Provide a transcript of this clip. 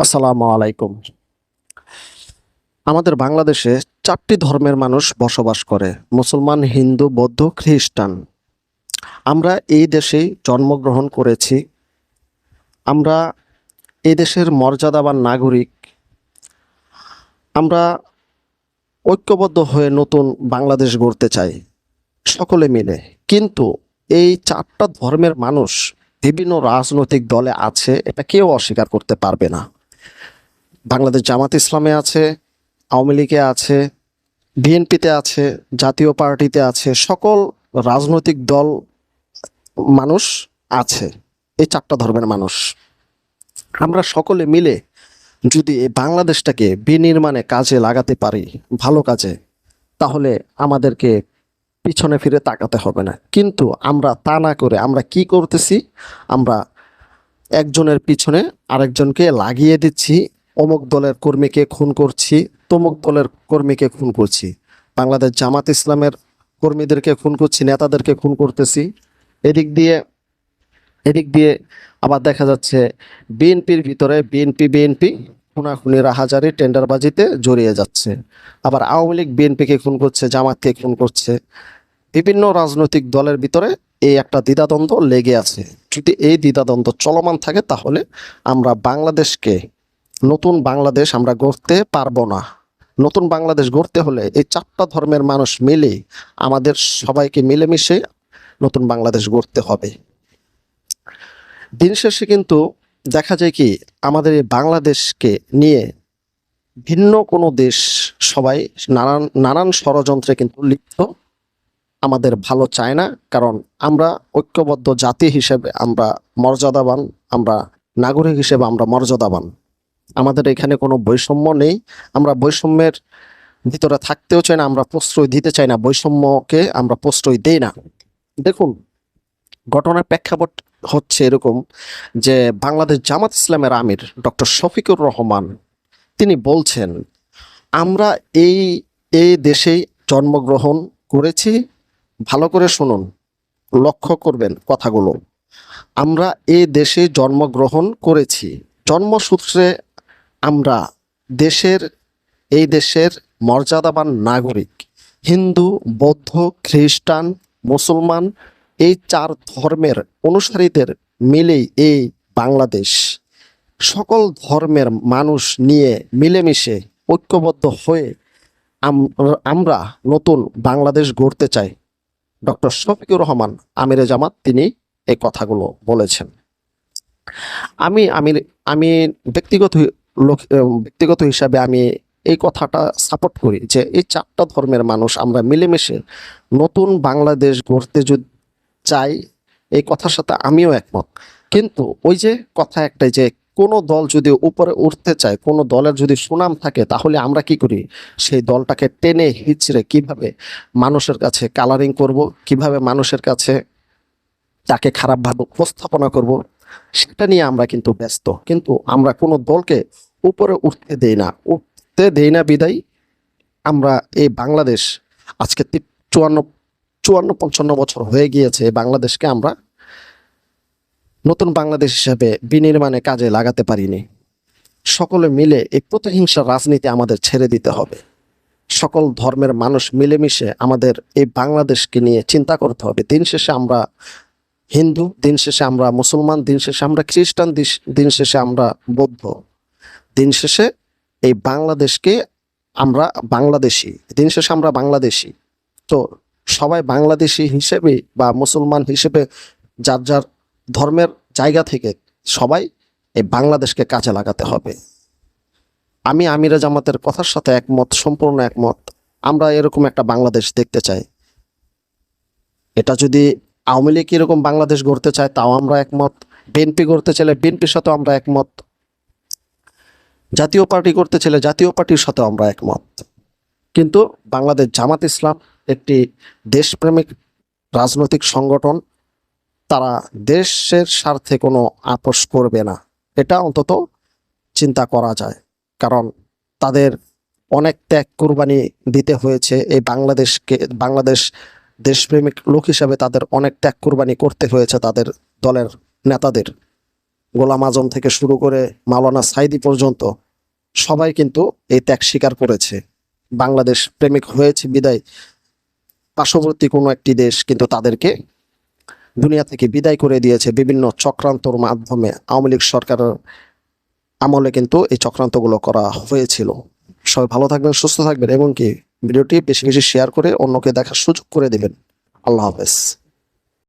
আসসালামু আলাইকুম। আমাদের বাংলাদেশে ৪টি ধর্মের মানুষ বসবাস করে। মুসলমান, হিন্দু, বৌদ্ধ, খ্রিস্টান। আমরা এই দেশেই জন্মগ্রহণ করেছি। আমরা এই দেশের মর্যাদাবান নাগরিক। আমরা ঐক্যবদ্ধ হয়ে নতুন বাংলাদেশ গড়তে চাই, সকলে মিলে। কিন্তু এই ৪টা ধর্মের মানুষ বিভিন্ন রাজনৈতিক দলে আছে, এটা কেউ অস্বীকার করতে পারবে না। বাংলাদেশ জামাত ইসলামে আছে, আওয়ামী লীগে আছে, বিএনপিতে আছে, জাতীয় পার্টিতে আছে, সকল রাজনৈতিক দল মানুষ আছে। এই ৪টা ধর্মের মানুষ আমরা সকলে মিলে যদি এই বাংলাদেশটাকে বিনির্মাণে কাজে লাগাতে পারি, ভালো কাজে, তাহলে আমাদেরকে পিছনে ফিরে তাকাতে হবে না। কিন্তু আমরা তা না করে আমরা কি করতেছি? আমরা একজনের পিছনে আরেকজনকে লাগিয়ে দিচ্ছি। অমুক দলের কর্মীকে খুন করছি, তমুক দলের কর্মীকে খুন করছি। বাংলাদেশ জামাত ইসলামের কর্মীদেরকে খুন করছি, নেতাদেরকে খুন করতেছি। এদিক দিয়ে এদিক দিয়ে আবার দেখা যাচ্ছে বিএনপির ভিতরে বিএনপি খুনাখুনি, রাহাজারি, টেন্ডারবাজিতে জড়িয়ে যাচ্ছে। আবার আওয়ামী লীগ বিএনপিকে খুন করছে, জামাতকে খুন করছে। বিভিন্ন রাজনৈতিক দলের ভিতরে এই একটা দ্বিধাদ্বন্দ্ব লেগে আছে। যদি এই দ্বিধাদ্বন্দ্ব চলমান থাকে, তাহলে আমরা বাংলাদেশকে, নতুন বাংলাদেশ আমরা গড়তে পারবো না। নতুন বাংলাদেশ গড়তে হলে এই ৪টা ধর্মের মানুষ মিলে, আমাদের সবাইকে মিলেমিশে নতুন বাংলাদেশ গড়তে হবে। দিন শেষে কিন্তু দেখা যায় কি, আমাদের এই বাংলাদেশকে নিয়ে ভিন্ন কোনো দেশ সবাই নানান নানান ষড়যন্ত্রে কিন্তু লিপ্ত। আমাদের ভালো চায় না, কারণ আমরা ঐক্যবদ্ধ জাতি হিসেবে আমরা মর্যাদাবান, আমরা নাগরিক হিসেবে আমরা মর্যাদাবান। আমাদের এখানে কোনো বৈষম্য নেই। আমরা বৈষম্যের ভিতরে থাকতেও চাই না, আমরা প্রশ্রয় দিতে চাই না, বৈষম্যকে আমরা প্রশ্রয় দেই না। দেখুন, ঘটনার প্রেক্ষাপট হচ্ছে এরকম যে বাংলাদেশ জামাত ইসলামের আমির ডক্টর শফিকুর রহমান তিনি বলছেন, আমরা এই এই দেশেই জন্মগ্রহণ করেছি। ভালো করে শুনুন, লক্ষ্য করবেন কথাগুলো। আমরা এই দেশে জন্মগ্রহণ করেছি, জন্মসূত্রে আমরা দেশের এই দেশের মর্যাদাবান নাগরিক। হিন্দু, বৌদ্ধ, খ্রিস্টান, মুসলমান, এই ৪ ধর্মের অনুসারীদের মিলেই এই বাংলাদেশ। সকল ধর্মের মানুষ নিয়ে মিলেমিশে ঐক্যবদ্ধ হয়ে আমরা নতুন বাংলাদেশ গড়তে চাই। ডক্টর শফিকুর রহমান আমিরে জামাত তিনি এই কথাগুলো বলেছেন। আমি আমি আমি ব্যক্তিগত ব্যক্তিগত হিসাবে আমি এই কথাটা সাপোর্ট করি যে এই ৪টা ধর্মের মানুষ আমরা মিলেমিশে নতুন বাংলাদেশ গড়তে যদি চাই, এই কথার সাথে আমিও একমত। কিন্তু ওই যে কথা একটাই, যে কোনো দল যদি উপরে উঠতে চায়, কোনো দলের যদি সুনাম থাকে, তাহলে আমরা কি করি? সেই দলটাকে টেনে হিচড়ে কিভাবে মানুষের কাছে কালারিং করব, কিভাবে মানুষের কাছে তাকে খারাপভাবে উপস্থাপনা করব, সেটা নিয়ে আমরা কিন্তু ব্যস্ত। কিন্তু আমরা কোনো দলকে উপরে উঠতে দেই না বিদায় আমরা এই বাংলাদেশ আজকে 54 বছর হয়ে গিয়েছে, এই বাংলাদেশকে আমরা নতুন বাংলাদেশ হিসেবে বিনির্মাণে কাজে লাগাতে পারিনি। সকলে মিলে এই প্রতিহিংসার রাজনীতি আমাদের ছেড়ে দিতে হবে। সকল ধর্মের মানুষ মিলেমিশে আমাদের এই বাংলাদেশকে নিয়ে চিন্তা করতে হবে। দিন শেষে আমরা হিন্দু, দিন শেষে আমরা মুসলমান, দিন শেষে আমরা খ্রিস্টান, দিন শেষে আমরা বৌদ্ধ, দিন শেষে এই বাংলাদেশকে আমরা বাংলাদেশি, দিন শেষে আমরা বাংলাদেশি। তো সবাই বাংলাদেশি হিসেবে বা মুসলমান হিসেবে যার যার ধর্মের জায়গা থেকে সবাই এই বাংলাদেশকে কাজে লাগাতে হবে। আমি আমিরে জামাতের কথার সাথে একমত, সম্পূর্ণ একমত। আমরা এরকম একটা বাংলাদেশ দেখতে চাই। এটা যদি আওয়ামী লীগ এরকম বাংলাদেশ গড়তে চায়, তাও আমরা একমত। বিএনপি গড়তে চাইলে বিএনপির সাথেও আমরা একমত। জাতীয় পার্টি করতে চাইলে জাতীয় পার্টির সাথেও আমরা একমত। কিন্তু বাংলাদেশ জামাত ইসলাম একটি দেশপ্রেমিক রাজনৈতিক সংগঠন। তারা দেশের স্বার্থে কোনো আপোস করবে না, এটা অন্তত চিন্তা করা যায়। কারণ তাদের অনেক ত্যাগ কুরবানি দিতে হয়েছে এই বাংলাদেশ দেশপ্রেমিক লোক হিসাবে তাদের অনেক ত্যাগ কুরবানি করতে হয়েছে তাদের দলের নেতাদের। গোলাম আজম থেকে শুরু করে মাওলানা সাইদি পর্যন্ত সবাই কিন্তু এই ত্যাগ স্বীকার করেছে। বাংলাদেশ প্রেমিক হয়েছে বিদায় পার্শ্ববর্তী কোনো একটি দেশ কিন্তু তাদেরকে দুনিয়া থেকে বিদায় করে দিয়েছে বিভিন্ন চক্রান্তর মাধ্যমে। আওয়ামী লীগ সরকারের আমলে কিন্তু এই চক্রান্তগুলো করা হয়েছিল। সবাই ভালো থাকবেন, সুস্থ থাকবেন এবং কি ভিডিওটি বেশি বেশি শেয়ার করে অন্যকে দেখার সুযোগ করে দিবেন। আল্লাহ হাফেজ।